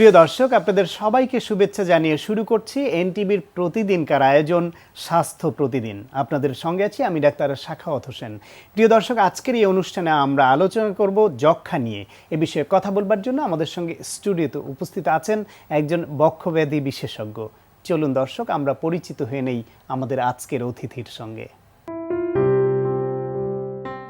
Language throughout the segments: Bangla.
প্রিয় দর্শক, আপনাদের সবাইকে শুভেচ্ছা জানিয়ে শুরু করছি এনটিভির প্রতিদিনকার আয়োজন স্বাস্থ্য প্রতিদিন। আপনাদের সঙ্গে আছি আমি ডাক্তার সাখাওয়াত হোসেন। প্রিয় দর্শক, আজকের এই অনুষ্ঠানে আমরা আলোচনা করব যক্ষ্মা নিয়ে। এ বিষয়ে কথা বলবার জন্য আমাদের সঙ্গে স্টুডিওতে উপস্থিত আছেন একজন বক্ষব্যাধি বিশেষজ্ঞ। চলুন দর্শক, আমরা পরিচিত হয়ে নেই আমাদের আজকের অতিথির সঙ্গে।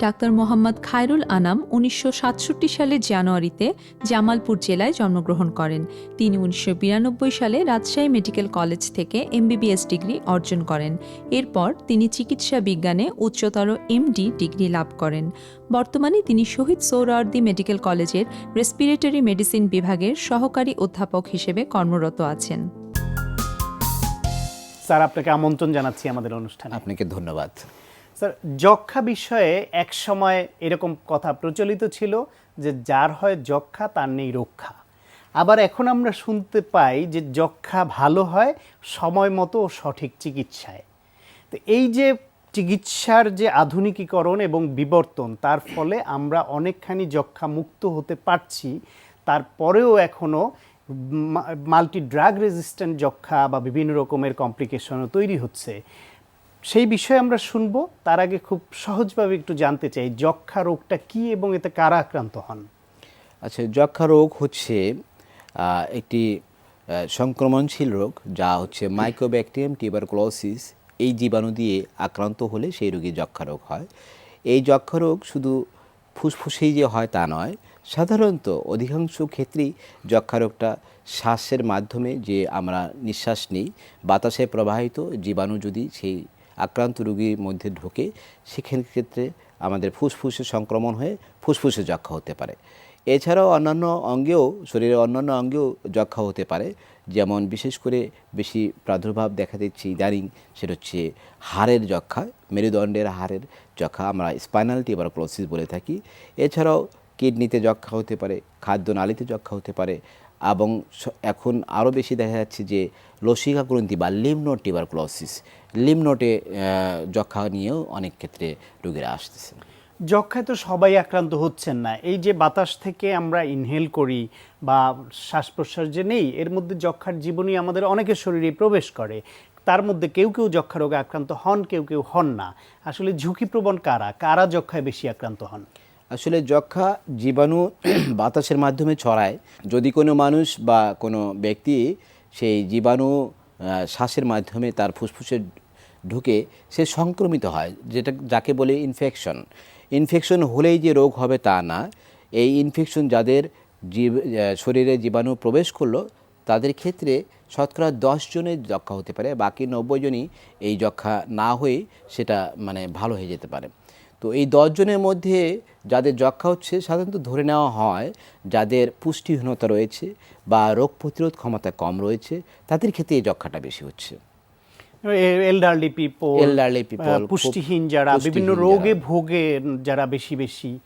ডাক্তার মোহাম্মদ খায়রুল আনাম 1967 সালের জানুয়ারিতে জামালপুর জেলায় জন্মগ্রহণ করেন। তিনি 1992 সালে রাজশাহী মেডিকেল কলেজ থেকে এমবিবিএস ডিগ্রি অর্জন করেন। এরপর তিনি চিকিৎসা বিজ্ঞানে উচ্চতর এমডি ডিগ্রি লাভ করেন। বর্তমানে তিনি শহীদ সোহরাওয়ার্দী মেডিকেল কলেজের রেসপিরেটরি মেডিসিন বিভাগের সহকারী অধ্যাপক হিসেবে কর্মরত আছেন। স্যার, আপনাকে আমন্ত্রণ জানাচ্ছি আমাদের অনুষ্ঠানে। আপনাকে ধন্যবাদ। স্যার, যক্ষ্মা বিষয়ে এক সময় এরকম কথা প্রচলিত ছিল যে যার হয় যক্ষ্মা তার নেই রক্ষা। আবার এখন আমরা শুনতে পাই যে যক্ষ্মা ভালো হয় সময় মতো ও সঠিক চিকিৎসায়। তো এই যে চিকিৎসার যে আধুনিকীকরণ এবং বিবর্তন, তার ফলে আমরা অনেকখানি যক্ষ্মা মুক্ত হতে পারছি, তারপরেও এখনও মাল্টি ড্রাগ রেজিস্ট্যান্ট যক্ষ্মা বা বিভিন্ন রকমের কমপ্লিকেশনও তৈরি হচ্ছে। সেই বিষয়ে আমরা শুনবো। তার আগে খুব সহজভাবে একটু জানতে চাই যক্ষ্মা রোগটা কি এবং এতে কারা আক্রান্ত হন? আচ্ছা, যক্ষ্মা রোগ হচ্ছে একটি সংক্রমণশীল রোগ, যা হচ্ছে মাইকোব্যাকটেরিয়াম টিউবারকুলোসিস এই জীবাণু দিয়ে আক্রান্ত হলে সেই রোগী যক্ষ্মা রোগ হয়। এই যক্ষ্মা রোগ শুধু ফুসফুসেই যে হয় তা নয়, সাধারণত অধিকাংশ ক্ষেত্রেই যক্ষ্মা রোগটা শ্বাসের মাধ্যমে যে আমরা নিঃশ্বাস নিই, বাতাসে প্রবাহিত জীবাণু যদি সেই আক্রান্ত রোগীর মধ্যে ঢোকে, সেখানে ক্ষেত্রে আমাদের ফুসফুসে সংক্রমণ হয়ে ফুসফুসে যক্ষ্মা হতে পারে। এছাড়াও অন্যান্য অঙ্গেও, শরীরের অন্যান্য অঙ্গেও যক্ষ্মা হতে পারে। যেমন বিশেষ করে বেশি প্রাদুর্ভাব দেখা দিচ্ছে ইদানিং, সেটা হচ্ছে হাড়ের যক্ষ্মা, মেরুদণ্ডের হাড়ের যক্ষ্মা, আমরা স্পাইনাল টিউবারকুলোসিস বলে থাকি। এছাড়াও কিডনিতে যক্ষ্মা হতে পারে, খাদ্যনালীতে যক্ষ্মা হতে পারে, এবং এখন আরও বেশি দেখা যাচ্ছে যে লসিকা গ্রন্থি বা লিম্ফ নোড টিউবারকুলোসিস, লিম্ফ নোডে যক্ষ্মা নিয়েও অনেক ক্ষেত্রে রোগীরা আসতেছে। যক্ষ্মায় তো সবাই আক্রান্ত হচ্ছেন না। এই যে বাতাস থেকে আমরা ইনহেল করি বা শ্বাস প্রশ্বাস যে নেই, এর মধ্যে যক্ষ্মার জীবনী আমাদের অনেকের শরীরে প্রবেশ করে। তার মধ্যে কেউ কেউ যক্ষ্মা রোগে আক্রান্ত হন, কেউ কেউ হন না। আসলে ঝুঁকিপ্রবণ কারা যক্ষ্মায় বেশি আক্রান্ত হন? আসলে যক্ষ্মা জীবাণু বাতাসের মাধ্যমে ছড়ায়। যদি কোনো মানুষ বা কোনো ব্যক্তি সেই জীবাণু শ্বাসের মাধ্যমে তার ফুসফুসে ঢুকে সে সংক্রমিত হয়, যাকে বলে ইনফেকশন হলেই যে রোগ হবে তা না। এই ইনফেকশন যাদের শরীরে জীবাণু প্রবেশ করলো, তাদের ক্ষেত্রে শতকরা 10 জনের যক্ষ্মা হতে পারে, বাকি 90 জনই এই যক্ষ্মা না হয়ে সেটা ভালো হয়ে যেতে পারে। তো এই 10 জনের মধ্যে যাদের যক্ষ্মা হচ্ছে, সাধারণত ধরে নেওয়া হয় যাদের পুষ্টিহীনতা রয়েছে বা রোগ প্রতিরোধ ক্ষমতা কম রয়েছে, তাদের ক্ষেত্রে এই যক্ষ্মাটা বেশি হচ্ছে। এলডারলি পিপল, পুষ্টিহীন যারা, বিভিন্ন রোগে ভোগে যারা বেশি,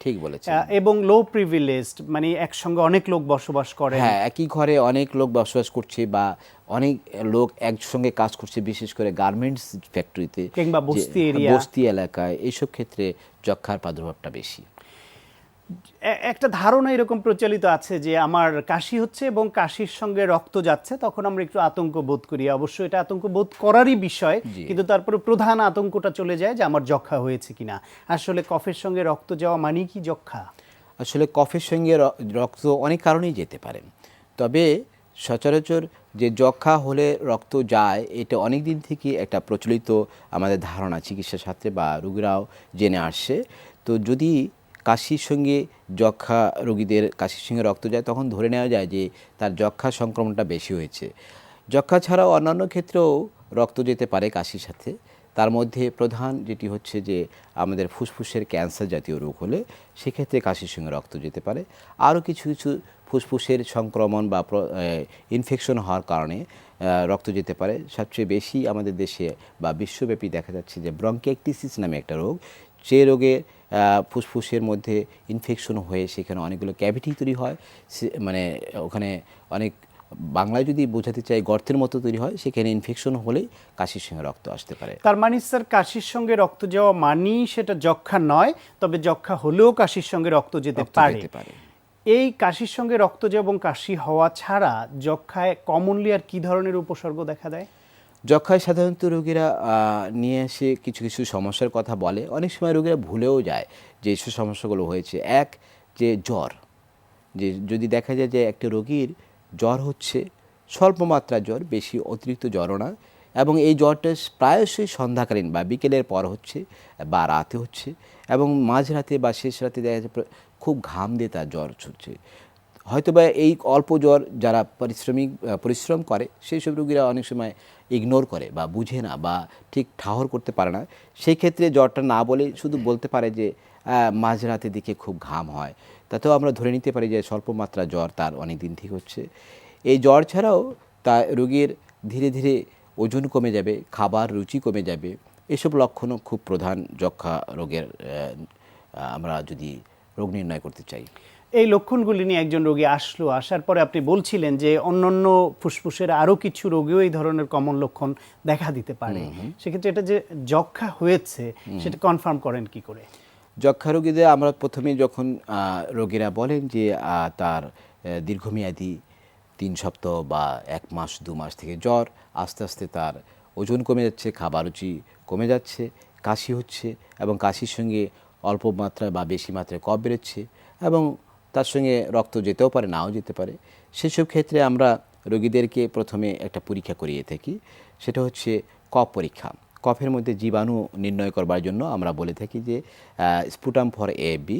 ঠিক বলেছেন, এবং লো প্রিভিলেজড, মানে একসঙ্গে অনেক লোক বসবাস করে। হ্যাঁ, একই ঘরে অনেক লোক বসবাস করছে বা অনেক লোক একসঙ্গে কাজ করছে, বিশেষ করে গার্মেন্টস ফ্যাক্টরিতে কিংবা বস্তি এলাকায়, এইসব ক্ষেত্রে যক্ষ্মার প্রাদুর্ভাবটা বেশি। একটা ধারণা এরকম প্রচলিত আছে যে আমার কাশি হচ্ছে এবং কাশির সঙ্গে রক্ত যাচ্ছে, তখন আমরা একটু আতঙ্ক বোধ করি। অবশ্যই এটা আতঙ্ক বোধ করারই বিষয়, কিন্তু তারপরে প্রধান আতঙ্কটা চলে যায় যে আমার যক্ষ্মা হয়েছে কিনা। আসলে কফের সঙ্গে রক্ত যাওয়া মানে কি যক্ষ্মা? আসলে কফের সঙ্গে রক্ত অনেক কারণেই যেতে পারে, তবে সচরাচর যে যক্ষ্মা হলে রক্ত যায়, এটা অনেক দিন থেকে একটা প্রচলিত আমাদের ধারণা, চিকিৎসা শাস্ত্রে বা রোগীরাও জেনে আসছে। তো যদি কাশির সঙ্গে যক্ষ্মা রোগীদের কাশির সঙ্গে রক্ত যায়, তখন ধরে নেওয়া যায় যে তার যক্ষ্মা সংক্রমণটা বেশি হয়েছে। যক্ষ্মা ছাড়াও অন্যান্য ক্ষেত্রেও রক্ত যেতে পারে কাশির সাথে। তার মধ্যে প্রধান যেটি হচ্ছে যে আমাদের ফুসফুসের ক্যান্সার জাতীয় রোগ হলে সেক্ষেত্রে কাশির সঙ্গে রক্ত যেতে পারে। আরও কিছু ফুসফুসের সংক্রমণ বা ইনফেকশন হওয়ার কারণে রক্ত যেতে পারে। সবচেয়ে বেশি আমাদের দেশে বা বিশ্বব্যাপী দেখা যাচ্ছে যে ব্রঙ্কিয়াইটিস নামে একটা রোগ, যে রোগে ফুসফুসের মধ্যে ইনফেকশন হয়ে সেখানে অনেকগুলো ক্যাভিটি তৈরি হয়, ওখানে অনেক, বাংলায় যদি বোঝাতে চাই, গর্তের মতো তৈরি হয়, সেখানে ইনফেকশন হলেই কাশির সঙ্গে রক্ত আসতে পারে। তার মানে স্যার, কাশির সঙ্গে রক্ত যাওয়া মানেই সেটা যক্ষ্মা নয়, তবে যক্ষ্মা হলেও কাশির সঙ্গে রক্ত যেতে পারে। এই কাশির সঙ্গে রক্তজা এবং কাশি হওয়া ছাড়া যক্ষায় কমনলি আর কি ধরনের উপসর্গ দেখা দেয়? যক্ষায় সাধারণত রোগীরা নিয়ে এসে কিছু কিছু সমস্যার কথা বলে, অনেক সময় রোগীরা ভুলেও যায় যে এইসব সমস্যাগুলো হয়েছে। এক, যে জ্বর, যে যদি দেখা যায় যে একটা রোগীর জ্বর হচ্ছে, স্বল্প মাত্রার জ্বর, বেশি অতিরিক্ত জ্বরও না, এবং এই জ্বরটা প্রায়শই সন্ধ্যাকালীন বা বিকেলের পর হচ্ছে বা রাতে হচ্ছে, এবং মাঝরাতে বা শেষ রাতে দেখা যাচ্ছে খুব ঘাম দিয়ে তার জ্বর ছুটছে। হয়তোবা এই অল্প জ্বর যারা পরিশ্রম করে সেই সব রোগীরা অনেক সময় ইগনোর করে বা বুঝে না বা ঠিক ঠাহর করতে পারে না। সেই ক্ষেত্রে জ্বরটা না বলে শুধু বলতে পারে যে মাঝরাতের দিকে খুব ঘাম হয়, তাতেও আমরা ধরে নিতে পারি যে স্বল্প মাত্রা জ্বর তার অনেক দিন ঠিক হচ্ছে। এই জ্বর ছাড়াও তা রোগীর ধীরে ধীরে ওজন কমে যাবে, খাবার রুচি কমে যাবে, এসব লক্ষণও খুব প্রধান যক্ষা রোগের, আমরা যদি রোগ নির্ণয় করতে চাই। এই লক্ষণগুলি নিয়ে একজন রোগী আসলো, আসার পরে আপনি বলছিলেন যে অন্যান্য ফুসফুসের আরও কিছু রোগেও এই ধরনের কমন লক্ষণ দেখা দিতে পারে, সেক্ষেত্রে এটা যে যক্ষা হয়েছে সেটা কনফার্ম করেন কি করে? যক্ষা রোগীদের আমরা প্রথমে যখন রোগীরা বলেন যে তার দীর্ঘমেয়াদী 3 সপ্তাহ বা 1 মাস 2 মাস থেকে জ্বর, আস্তে আস্তে তার ওজন কমে যাচ্ছে, খাবার রুচি কমে যাচ্ছে, কাশি হচ্ছে, এবং কাশির সঙ্গে অল্প মাত্রায় বা বেশি মাত্রায় কফ বেরোচ্ছে, এবং তার সঙ্গে রক্ত যেতেও পারে, নাও যেতে পারে, সেসব ক্ষেত্রে আমরা রোগীদেরকে প্রথমে একটা পরীক্ষা করিয়ে থাকি। সেটা হচ্ছে কফ পরীক্ষা। কফের মধ্যে জীবাণু নির্ণয় করবার জন্য আমরা বলে থাকি যে স্পুটাম ফর এএফবি।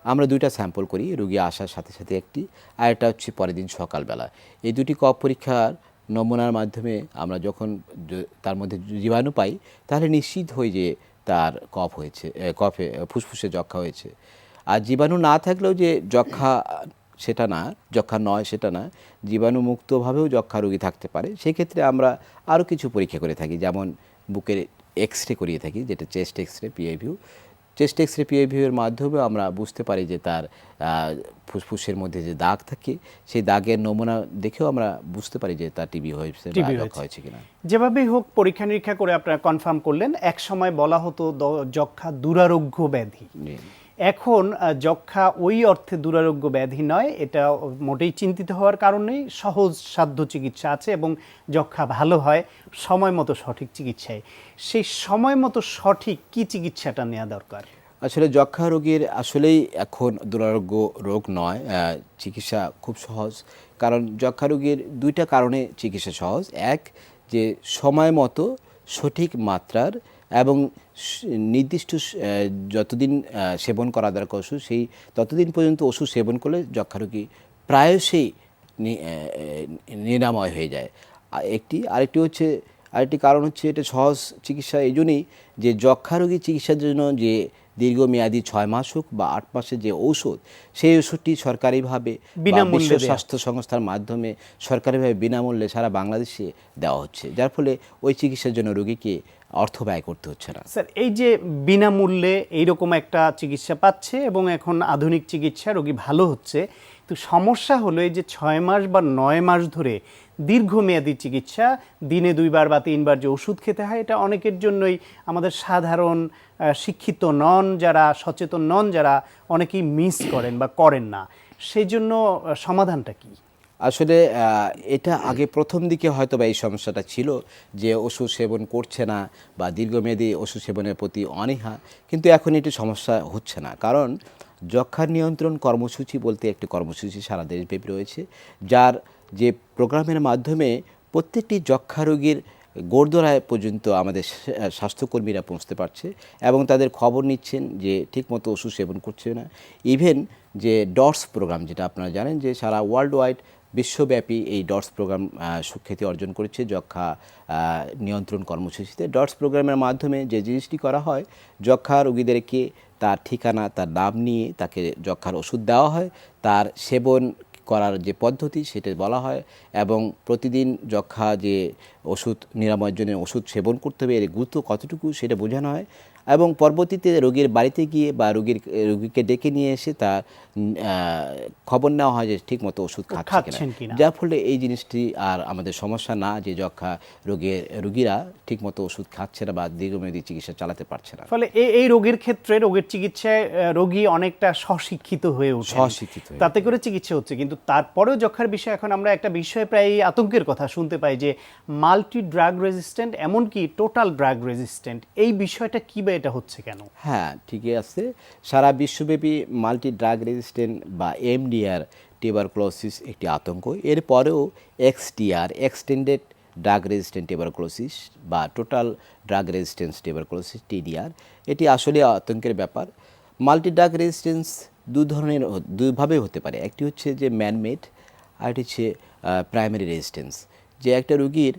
আমরা 2টা স্যাম্পল করি, রোগী আসার সাথে সাথে একটি, আর একটা হচ্ছে পরের দিন সকালবেলা। এই 2টি কফ পরীক্ষার নমুনার মাধ্যমে আমরা যখন তার মধ্যে জীবাণু পাই, তাহলে নিশ্চিত হই যে তার কফ হয়েছে, কফে ফুসফুসে যক্ষা হয়েছে। আর জীবাণু না থাকলেও যে যক্ষা সেটা না, যক্ষা নয় সেটা না, জীবাণুমুক্তভাবেও যক্ষা রোগী থাকতে পারে। সেক্ষেত্রে আমরা আরও কিছু পরীক্ষা করে থাকি, যেমন বুকের এক্সরে করিয়ে থাকি, যেটা চেস্ট এক্সরে, পিআইভিউ। চেস্ট এক্সরে পিআইভিউয়ের মাধ্যমে আমরা বুঝতে পারি যে তার ফুসফুসের মধ্যে যে দাগ থাকে, সেই দাগের নমুনা দেখেও আমরা বুঝতে পারি যে তার টিবি হয়েছে বা যক্ষা হয়েছে কিনা। যেভাবেই হোক পরীক্ষা নিরীক্ষা করে আপনারা কনফার্ম করলেন। এক সময় বলা হতো যক্ষা দুরারোগ্য ব্যাধি। এখন যক্ষা ওই অর্থে দুরারোগ্য ব্যাধি নয়, এটা মোটেই চিন্তিত হওয়ার কারণ নেই। সহজ সাধ্য চিকিৎসা আছে এবং যক্ষা ভালো হয় সময় মতো সঠিক চিকিৎসায়। সেই সময় মতো সঠিক কি চিকিৎসাটা নেওয়া দরকার? আসলে যক্ষা রোগীর আসলেই এখন দুরারোগ্য রোগ নয়, চিকিৎসা খুব সহজ। কারণ যক্ষা রোগীর 2টা কারণে চিকিৎসা সহজ। এক, যে সময় মতো সঠিক মাত্রার এবং নির্দিষ্ট যতদিন সেবন করা দরকার ওষুধ, সেই ততদিন পর্যন্ত ওষুধ সেবন করলে যক্ষা রোগী প্রায়শই নিরাময় হয়ে যায়। আরেকটি হচ্ছে, আরেকটি কারণ হচ্ছে এটা সহজ চিকিৎসা এই জন্যই যে যক্ষা রোগী চিকিৎসার জন্য যে দীর্ঘমেয়াদী 6 মাস হোক বা 8 মাসের যে ঔষধ, সেই ওষুধটি সরকারিভাবে বিশ্ব স্বাস্থ্য সংস্থার মাধ্যমে সরকারিভাবে বিনামূল্যে সারা বাংলাদেশে দেওয়া হচ্ছে, যার ফলে ওই চিকিৎসার জন্য রোগীকে অর্থ ব্যয় করতে হচ্ছে না। স্যার, এই যে বিনামূল্যে এইরকম একটা চিকিৎসা পাচ্ছে এবং এখন আধুনিক চিকিৎসা, রোগী ভালো হচ্ছে, তো সমস্যা হলো এই যে 6 মাস বা 9 মাস ধরে দীর্ঘমেয়াদী চিকিৎসা, দিনে 2 বার বা 3 বার যে ওষুধ খেতে হয়, এটা অনেকের জন্যই, আমাদের সাধারণ শিক্ষিত নন যারা, সচেতন নন যারা, অনেকেই মিস করেন বা করেন না। সেই জন্য সমাধানটা কি? আসলে এটা আগে প্রথম দিকে হয়তো বা এই সমস্যাটা ছিল যে ওষুধ সেবন করছে না বা দীর্ঘমেয়াদী ওষুধ সেবনের প্রতি অনীহা, কিন্তু এখন এটি সমস্যা হচ্ছে না। কারণ যক্ষা নিয়ন্ত্রণ কর্মসূচি বলতে একটি কর্মসূচি সারা দেশব্যাপী রয়েছে, যার যে প্রোগ্রামের মাধ্যমে প্রত্যেকটি যক্ষা রোগীর গোড়দোড়ায় পর্যন্ত আমাদের স্বাস্থ্যকর্মীরা পৌঁছতে পারছে এবং তাদের খবর নিচ্ছেন যে ঠিকমতো ওষুধ সেবন করছে না। ইভেন যে ডটস প্রোগ্রাম, যেটা আপনারা জানেন যে সারা ওয়ার্ল্ড ওয়াইড বিশ্বব্যাপী এই ডটস প্রোগ্রাম সুখ্যাতি অর্জন করেছে যক্ষা নিয়ন্ত্রণ কর্মসূচিতে। ডটস প্রোগ্রামের মাধ্যমে যে জিনিসটি করা হয়, যক্ষা রোগীদেরকে তার ঠিকানা, তার নাম নিয়ে তাকে যক্ষার ওষুধ দেওয়া হয়, তার সেবন করার যে পদ্ধতি সেটা বলা হয়, এবং প্রতিদিন যক্ষা যে ওষুধ নিরাময়ের জন্য ওষুধ সেবন করতে হবে, এর গুরুত্ব কতটুকু সেটা বোঝানো হয়। এবং পরবর্তীতে রোগীর বাড়িতে গিয়ে বা রোগীকে ডেকে নিয়ে এসে তার খবর নেওয়া হয় যে ঠিকমতো ওষুধ খাচ্ছেন কিনা। যার ফলে এই জিনিসটি আর আমাদের সমস্যা না যে যক্ষা রোগীরা ঠিকমতো ওষুধ খাচ্ছে না বা দীর্ঘমেয়াদী চিকিৎসা চালাতে পারছে না। ফলে এই রোগের ক্ষেত্রে রোগের চিকিৎসায় রোগী অনেকটা স্বশিক্ষিত হয়ে ওঠে, তাতে করে চিকিৎসা হচ্ছে। কিন্তু তারপরেও যক্ষার বিষয়ে এখন আমরা একটা বিষয়ে প্রায় আতঙ্কের কথা শুনতে পাই যে মাল্টি ড্রাগ রেজিস্ট্যান্ট, এমনকি টোটাল ড্রাগ রেজিস্ট্যান্ট। এই বিষয়টা কি বা এটা হচ্ছে কেন? হ্যাঁ, ঠিকই আছে। সারা বিশ্বব্যাপী মাল্টি ড্রাগ রেজিস্ট্যান্ট বা এমডিআর টিউবারকুলোসিস একটি আতঙ্ক। এরপরেও XTR extended drug resistant tuberculosis বা total drug resistance tuberculosis TDR, এটি আসলে আতঙ্কের ব্যাপার। মাল্টি ড্রাগ রেজিস্ট্যান্স দুইভাবে হতে পারে। একটি হচ্ছে যে ম্যানমেড, আর একটি হচ্ছে প্রাইমারি রেজিস্ট্যান্স, যে একটা রোগীর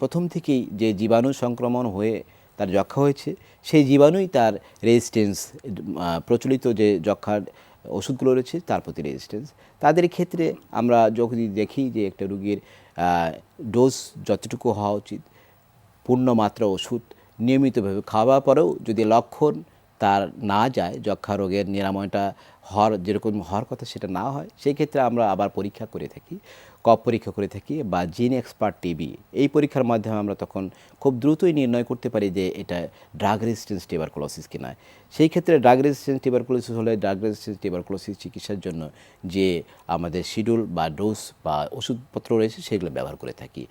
প্রথম থেকেই যে জীবাণু সংক্রমণ হয়ে তার যক্ষা হয়েছে, সেই জীবাণুই তার রেজিস্ট্যান্স, প্রচলিত যে যক্ষার ওষুধগুলো রয়েছে তার প্রতি রেজিস্ট্যান্স। তাদের ক্ষেত্রে আমরা যখন দেখি যে একটা রোগীর ডোজ যতটুকু হওয়া উচিত, পূর্ণ মাত্রা ওষুধ নিয়মিতভাবে খাওয়ার পরেও যদি লক্ষণ তার না যায়, যক্ষা রোগের নিরাময়টা যেরকম হওয়ার কথা সেটা না হয়, সেই ক্ষেত্রে আমরা আবার পরীক্ষা করে থাকি, কফ পরীক্ষা করে থাকি বা জিন এক্সপার্ট টিবি। এই পরীক্ষার মাধ্যমে আমরা তখন খুব দ্রুতই নির্ণয় করতে পারি যে এটা ড্রাগ রেজিস্ট্যান্স টিউবারকুলোসিস কিনা। সেই ক্ষেত্রে ড্রাগ রেজিস্ট্যান্স টিউবারকুলোসিস হলে ড্রাগ রেজিস্ট্যান্স টিউবারকুলোসিস চিকিৎসার জন্য যে আমাদের শিডিউল বা ডোজ বা ওষুধপত্র রয়েছে সেগুলো ব্যবহার করে থাকি।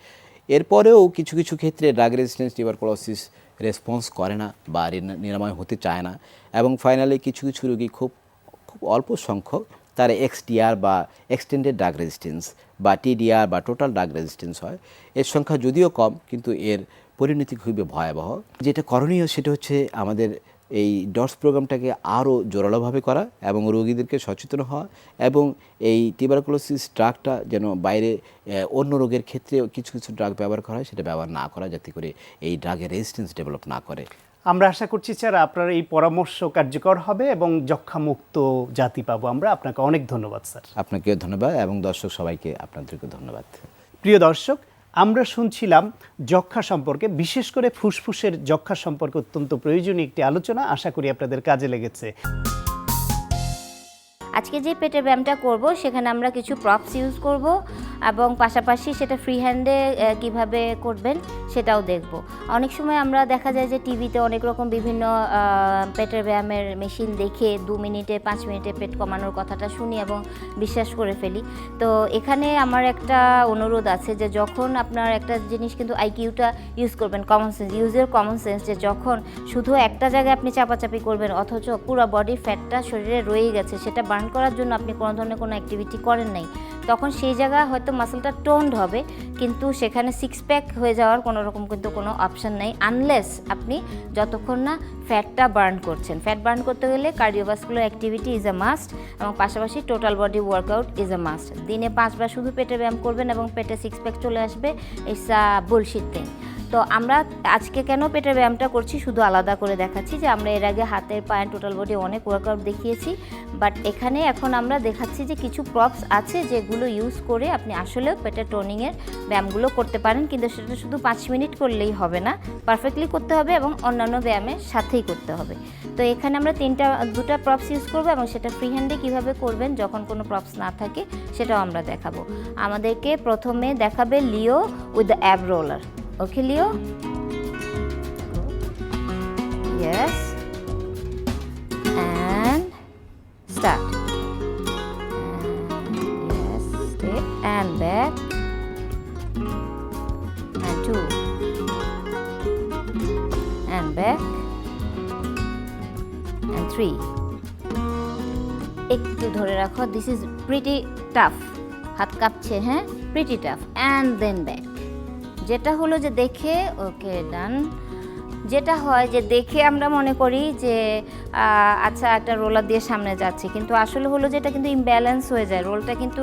এরপরেও কিছু কিছু ক্ষেত্রে ড্রাগ রেজিস্ট্যান্স টিউবারকুলোসিস রেসপন্স করে না বা নিরাময় হতে চায় না, এবং ফাইনালি কিছু কিছু রোগী খুব অল্প সংখ্যক তার এক্সটিআর বা এক্সটেন্ডেড ড্রাগ রেজিস্ট্যান্স বা টিডিআর বা টোটাল ড্রাগ রেজিস্ট্যান্স হয়। এর সংখ্যা যদিও কম, কিন্তু এর পরিণতি খুবই ভয়াবহ। যেটা করণীয় সেটা হচ্ছে আমাদের এই ডটস প্রোগ্রামটাকে আরও জোরালোভাবে করা এবং রোগীদেরকে সচেতন হওয়া, এবং এই টিউবারকুলোসিস ড্রাগটা যেন বাইরে অন্য রোগের ক্ষেত্রে কিছু কিছু ড্রাগ ব্যবহার করা হয়, সেটা ব্যবহার না করা, যাতে করে এই ড্রাগের রেজিস্ট্যান্স ডেভেলপ না করে। আমরা আশা করছি স্যার আপনার এই পরামর্শ কার্যকর হবে এবং যক্ষামুক্ত জাতি পাবো আমরা। আপনাকে অনেক ধন্যবাদ স্যার। আপনাকেও ধন্যবাদ এবং দর্শক সবাইকে আপনাদেরকে ধন্যবাদ। প্রিয় দর্শক, আমরা শুনছিলাম যক্ষা সম্পর্কে, বিশেষ করে ফুসফুসের যক্ষা সম্পর্কে অত্যন্ত প্রয়োজনীয় একটি আলোচনা। আশা করি আপনাদের কাজে লেগেছে। আজকে যে পেটের ব্যায়ামটা করব সেখানে আমরা কিছু প্রপস ইউজ করব এবং পাশাপাশি সেটা ফ্রি হ্যান্ডে কিভাবে করবেন সেটাও দেখব। অনেক সময় আমরা দেখা যায় যে টিভিতে অনেক রকম বিভিন্ন পেটের ব্যায়ামের মেশিন দেখে 2 মিনিটে 5 মিনিটে পেট কমানোর কথাটা শুনি এবং বিশ্বাস করে ফেলি। তো এখানে আমার একটা অনুরোধ আছে যে যখন আপনার একটা জিনিস কিন্তু আইকিউটা ইউজ করবেন, কমন সেন্স, ইউজের কমন সেন্স, যে যখন শুধু একটা জায়গায় আপনি চাপাচাপি করবেন অথচ পুরো বডির ফ্যাটটা শরীরে রয়ে গেছে, সেটা বার্ন করার জন্য আপনি কোনো ধরনের কোনো অ্যাক্টিভিটি করেন নাই, তখন সেই জায়গায় হয়তো মাসলটা টোন্ড হবে, কিন্তু সেখানে সিক্স প্যাক হয়ে যাওয়ার কোনো রকম কিন্তু কোনো অপশান নেই, আনলেস আপনি যতক্ষণ না ফ্যাটটা বার্ন করছেন। ফ্যাট বার্ন করতে গেলে cardiovascular activity is a must, এবং পাশাপাশি total body workout is a must. দিনে 5 বার শুধু পেটে ব্যায়াম করবেন এবং পেটে সিক্স প্যাক চলে আসবে, ইটস আ বুলশিট থিং। তো আমরা আজকে কেন পেটের ব্যায়ামটা করছি শুধু আলাদা করে দেখাচ্ছি, যে আমরা এর আগে হাতের পায়ের টোটাল বডি অনেক ওয়ার্কআউট দেখিয়েছি, বাট এখানে এখন আমরা দেখাচ্ছি যে কিছু প্রপস আছে যেগুলো ইউজ করে আপনি আসলেও পেটের টোনিংয়ের ব্যায়ামগুলো করতে পারেন, কিন্তু সেটা শুধু 5 মিনিট করলেই হবে না, পারফেক্টলি করতে হবে এবং অন্যান্য ব্যায়ামের সাথেই করতে হবে। তো এখানে আমরা দুটা প্রপস ইউজ করবো এবং সেটা ফ্রি হ্যান্ডে কীভাবে করবেন যখন কোনো প্রপস না থাকে সেটাও আমরা দেখাবো। আমাদেরকে প্রথমে দেখাবে Leo with the ab roller. Okay, Leo? Yes. And start. And yes, stay. And back. And 2. And back. And 3. একটু ধরে রাখো, দিস ইজ প্রিটি টাফ, হাত কাঁপছে, হ্যাঁ, pretty tough. And then back. যেটা হলো যে দেখে, ওকে ডান, যেটা হয় যে দেখে আমরা মনে করি যে আচ্ছা একটা রোলার দিয়ে সামনে যাচ্ছে, কিন্তু আসলে হলো যে এটা কিন্তু ইমব্যালেন্স হয়ে যায়,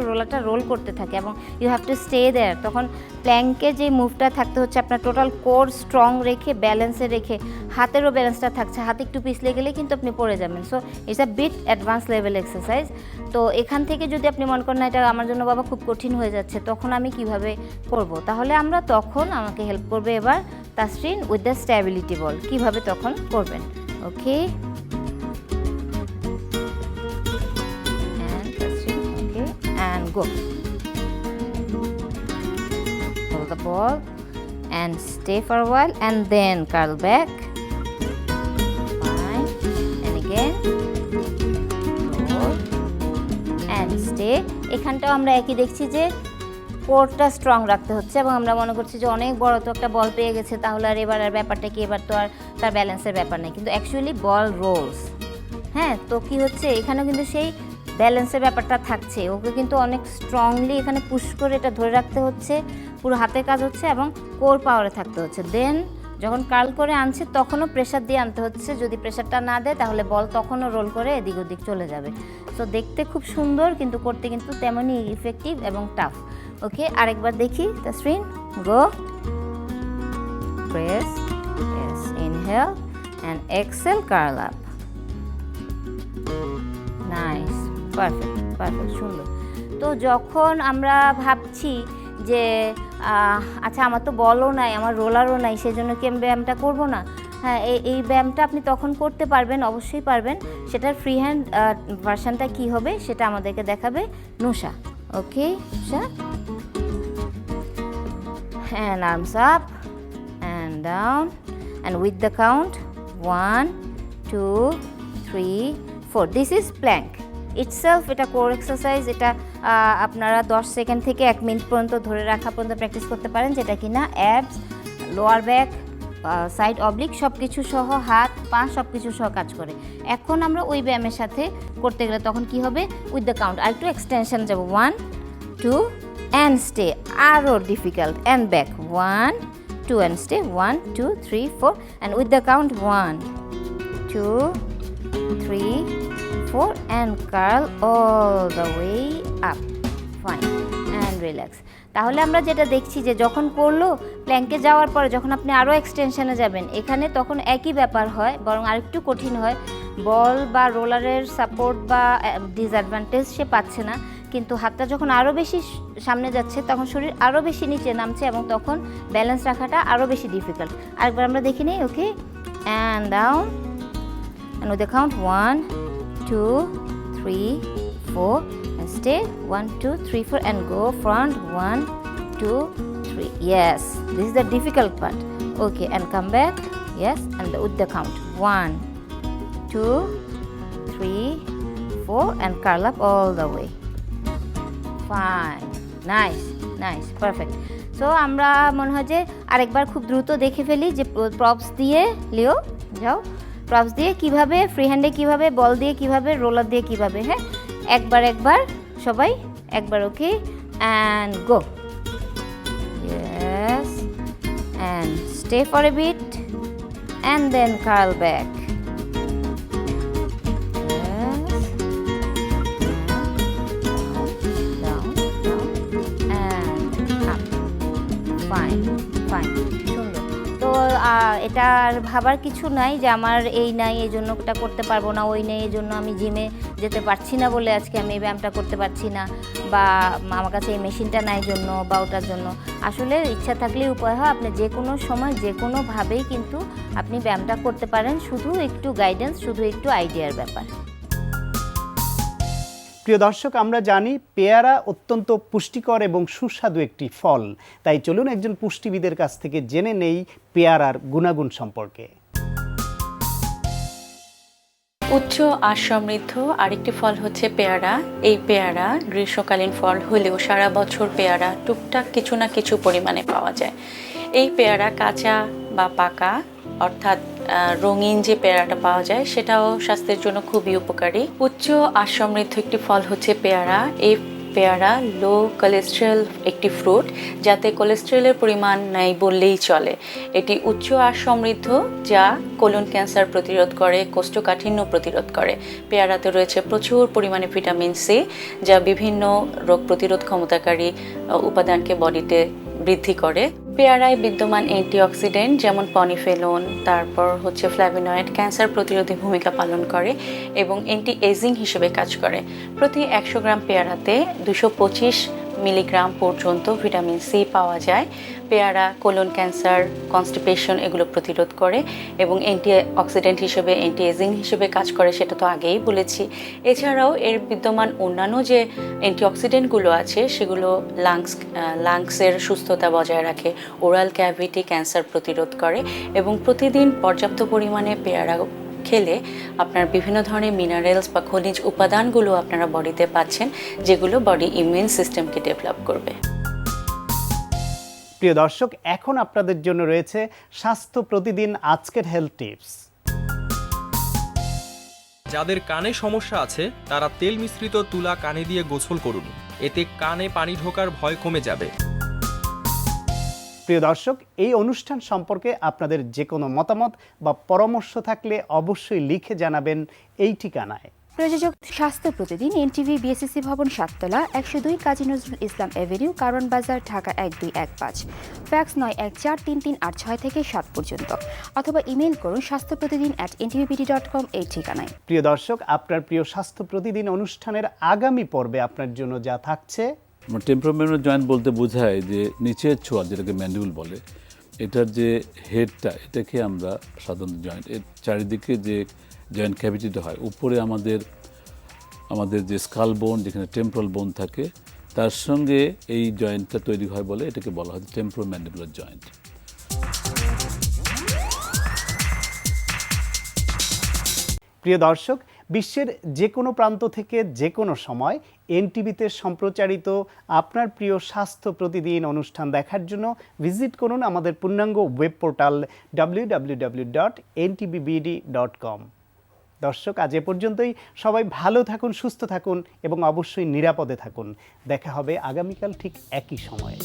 রোলারটা রোল করতে থাকে এবং you have to stay there. তখন প্ল্যাঙ্কে যে মুভটা থাকতে হচ্ছে আপনার টোটাল কোর স্ট্রং রেখে, ব্যালেন্সে রেখে, হাতেরও ব্যালেন্সটা থাকছে, হাতে একটু পিছলে গেলে কিন্তু আপনি পড়ে যাবেন। So it's a bit advance level exercise. তো এখান থেকে যদি আপনি মনে করেন না এটা আমার জন্য বাবা খুব কঠিন হয়ে যাচ্ছে, তখন আমি কিভাবে করব, তাহলে আমাকে হেল্প করবে এবার তাসরিন উইথ দ্য স্ট্যাবিলিটি বল কিভাবে তখন করবেন। ওকে and Tasreen, okay and go. Hold the ball and stay for a while and then curl back. Fine. And again. Hold and stay. এখানটাও আমরা একই দেখছি যে কোরটা স্ট্রং রাখতে হচ্ছে এবং আমরা মনে করছি যে অনেক বড় তো একটা বল পেয়ে গেছে, তাহলে আর এবার আর ব্যাপারটা কি, এবার তো আর তার ব্যালেন্সের ব্যাপার নেই, কিন্তু অ্যাকচুয়ালি বল রোলস। হ্যাঁ, তো কি হচ্ছে এখানেও কিন্তু সেই ব্যালেন্সের ব্যাপারটা থাকছে, ওকে কিন্তু অনেক স্ট্রংলি এখানে পুশ করে এটা ধরে রাখতে হচ্ছে, পুরো হাতের কাজ হচ্ছে এবং কোর পাওয়ারে থাকতে হচ্ছে। দেন যখন কার্ল করে আনছে তখনও প্রেশার দিয়ে আনতে হচ্ছে, যদি প্রেশারটা না দেয় তাহলে বল তখনও রোল করে এদিক ওদিক চলে যাবে। সো দেখতে খুব সুন্দর কিন্তু করতে কিন্তু তেমনই ইফেক্টিভ এবং টাফ। ওকে, আরেকবার দেখি Tasrin, go, press, press, inhale and exhale, curl up. Nice, perfect, perfect, সুন্দর। তো যখন আমরা ভাবছি যে আচ্ছা আমার তো বলও নাই, আমার রোলারও নাই, সেজন্য কি আমি ব্যায়ামটা করবো না? হ্যাঁ, এই ব্যায়ামটা আপনি তখন করতে পারবেন, অবশ্যই পারবেন। সেটার ফ্রি হ্যান্ড ভার্সানটা কী হবে সেটা আমাদেরকে দেখাবে নুশা। ওকে নুশা, and arms up and down and with the count 1 2 3 4. this is plank itself. এটা কোর এক্সারসাইজ, এটা আপনারা 10 সেকেন্ড থেকে 1 মিনিট পর্যন্ত ধরে রাখা পর্যন্ত প্র্যাকটিস করতে পারেন, যেটা কিনা ABS, lower back, side oblique সব কিছু সহ, হাত পা সব কিছু সহ কাজ করে। এখন আমরা ওই ব্যায়ামের সাথে করতে গেলে তখন কি হবে, উইথ দ্য কাউন্ট আর একটু এক্সটেনশন যাব, 1 2 and stay, আরও difficult, and back 1 2 and stay 1 2 3 4 and with the count 1 2 3 4 and curl all the way up. Fine and relax. তাহলে আমরা যেটা দেখছি যে যখন করলো প্ল্যাঙ্কে যাওয়ার পরে যখন আপনি আরও এক্সটেনশনে যাবেন, এখানে তখন একই ব্যাপার হয়, বরং আরেকটু কঠিন হয়। বল বা রোলারের সাপোর্ট বা ডিসঅ্যাডভান্টেজ সে পাচ্ছে না, কিন্তু হাতটা যখন আরও বেশি সামনে যাচ্ছে তখন শরীর আরও বেশি নিচে নামছে এবং তখন ব্যালেন্স রাখাটা আরও বেশি ডিফিকাল্ট। আরেকবার আমরা দেখি নিই। Okay, and down and with the count 1 2 3 4 and stay 1 2 3 4 and go front 1 2 3. Yes, this is the difficult part. Okay, and come back. Yes, and with the count 1 2 3 4 and curl up all the way. Fine, nice, nice, perfect. So আমরা মনে হয় যে আরেকবার খুব দ্রুত দেখে ফেলি যে প্রপস দিয়ে লিও যাও, প্রপস দিয়ে কিভাবে, ফ্রি হ্যান্ডে কিভাবে, বল দিয়ে কিভাবে, রোলার দিয়ে কিভাবে। হ্যাঁ, একবার সবাই একবার। Okay, and go. Yes, and stay for a bit and then curl back. Fine, fine, সুন্দর। তো এটা আর ভাবার কিছু নাই যে আমার এই নাই এই জন্য এটা করতে পারবো না, ওই নেই এই জন্য আমি জিমে যেতে পারছি না বলে আজকে আমি এই ব্যায়ামটা করতে পারছি না, বা আমার কাছে এই মেশিনটা নাই জন্য বা ওটার জন্য। আসলে ইচ্ছা থাকলেই উপায় হয়, আপনি যে কোনো সময় যে কোনোভাবেই কিন্তু আপনি ব্যায়ামটা করতে পারেন, শুধু একটু গাইডেন্স, শুধু একটু আইডিয়ার ব্যাপার। প্রিয় দর্শক, আমরা জানি পেয়ারা অত্যন্ত পুষ্টিকর এবং সুস্বাদু একটি ফল, তাই চলুন একজন পুষ্টিবিদের কাছ থেকে জেনে নেই পেয়ারার গুণাগুণ সম্পর্কে। উচ্চ আঁশ সমৃদ্ধ আরেকটি ফল হচ্ছে পেয়ারা। এই পেয়ারা গ্রীষ্মকালীন ফল হলেও সারা বছর পেয়ারা টুকটাক কিছু না কিছু পরিমাণে পাওয়া যায়। এই পেয়ারা কাঁচা বা পাকা অর্থাৎ রঙিন যে পেয়ারাটা পাওয়া যায় সেটাও স্বাস্থ্যের জন্য খুবই উপকারী। উচ্চ আঁশ সমৃদ্ধ একটি ফল হচ্ছে পেয়ারা। এই পেয়ারা লো কোলেস্টেরল একটি ফ্রুট, যাতে কোলেস্টেরলের পরিমাণ নাই বললেই চলে। এটি উচ্চ আঁশ সমৃদ্ধ, যা কোলন ক্যান্সার প্রতিরোধ করে, কোষ্ঠকাঠিন্য প্রতিরোধ করে। পেয়ারাতে রয়েছে প্রচুর পরিমাণে ভিটামিন সি, যা বিভিন্ন রোগ প্রতিরোধ ক্ষমতাকারী উপাদানকে বডিতে বৃদ্ধি করে। পেয়ারায় বিদ্যমান অ্যান্টিঅক্সিডেন্ট যেমন পনিফেলন, তারপর হচ্ছে ফ্ল্যাভোনয়েড, ক্যান্সার প্রতিরোধী ভূমিকা পালন করে এবং অ্যান্টি এজিং হিসেবে কাজ করে। প্রতি 100 গ্রাম পেয়ারাতে 225 মিলিগ্রাম পর্যন্ত ভিটামিন সি পাওয়া যায়। পেয়ারা কোলন ক্যান্সার, কনস্টিপেশন এগুলো প্রতিরোধ করে এবং অ্যান্টি অক্সিডেন্ট হিসেবে, অ্যান্টি এজিং হিসেবে কাজ করে, সেটা তো আগেই বলেছি। এছাড়াও এর বিদ্যমান অন্যান্য যে অ্যান্টি অক্সিডেন্টগুলো আছে সেগুলো লাংসের সুস্থতা বজায় রাখে, ওরাল ক্যাভিটি ক্যান্সার প্রতিরোধ করে এবং প্রতিদিন পর্যাপ্ত পরিমাণে পেয়ারা খেলে আপনার বিভিন্ন ধরনের মিনারেলস বা খনিজ উপাদানগুলো আপনারা বডিতে পাচ্ছেন, যেগুলো বডি ইমিউন সিস্টেমকে ডেভেলপ করবে। প্রিয় দর্শক, এখন আপনাদের জন্য রয়েছে স্বাস্থ্য প্রতিদিন আজকের হেলথ টিপস। যাদের কানে সমস্যা আছে তারা তেল মিশ্রিত তুলা কানে দিয়ে গোসল করুন, এতে কানে পানি ঢোকার ভয় কমে যাবে। প্রিয় দর্শক, এই অনুষ্ঠান সম্পর্কে আপনাদের যে কোনো মতামত বা পরামর্শ থাকলে অবশ্যই লিখে জানাবেন এই ঠিকানায়। প্রযোজক স্বাস্থ্য প্রতিদিন, এনটিভি, বিএসসি ভবন, 7 তলা, 102 কাজী নজরুল ইসলাম এভিনিউ, কারওয়ান বাজার, ঢাকা 1215। ফ্যাক্স 914338 থেকে 7 পর্যন্ত, অথবা ইমেল করুন স্বাস্থ্যপ্রতিদিন@ntvbd.com এই ঠিকানায়। প্রিয় দর্শক, আপনার প্রিয় স্বাস্থ্য প্রতিদিন অনুষ্ঠানের আগামী পর্বে আপনার জন্য যা থাকছে। টেম্পোরামেন্টাল জয়েন্ট বলতে বোঝায় যে নিচের ছোঁয়া, যেটাকে ম্যান্ডিবল বলে, এটার যে হেডটা, এটাকে আমরা সাধারণত জয়েন্ট, এর চারিদিকে যে জয়েন্ট ক্যাভিটিটা হয়, উপরে আমাদের যে স্কাল বোন, যেখানে টেম্পোরাল বোন থাকে, তার সঙ্গে এই জয়েন্টটা তৈরি হয় বলে এটাকে বলা হয় টেম্পোরোম্যান্ডিবুলার জয়েন্ট। প্রিয় দর্শক, বিশ্বের যে কোনো প্রান্ত থেকে যে কোনো সময় এনটিভিতে সম্প্রচারিত আপনার প্রিয় স্বাস্থ্য প্রতিদিন অনুষ্ঠান দেখার জন্য ভিজিট করুন আমাদের পূর্ণাঙ্গ ওয়েব পোর্টাল www.ntvbd.com। দর্শক, আজ এ পর্যন্তই। সবাই ভালো থাকুন, সুস্থ থাকুন এবং অবশ্যই নিরাপদে থাকুন। দেখা হবে আগামীকাল ঠিক একই সময়ে।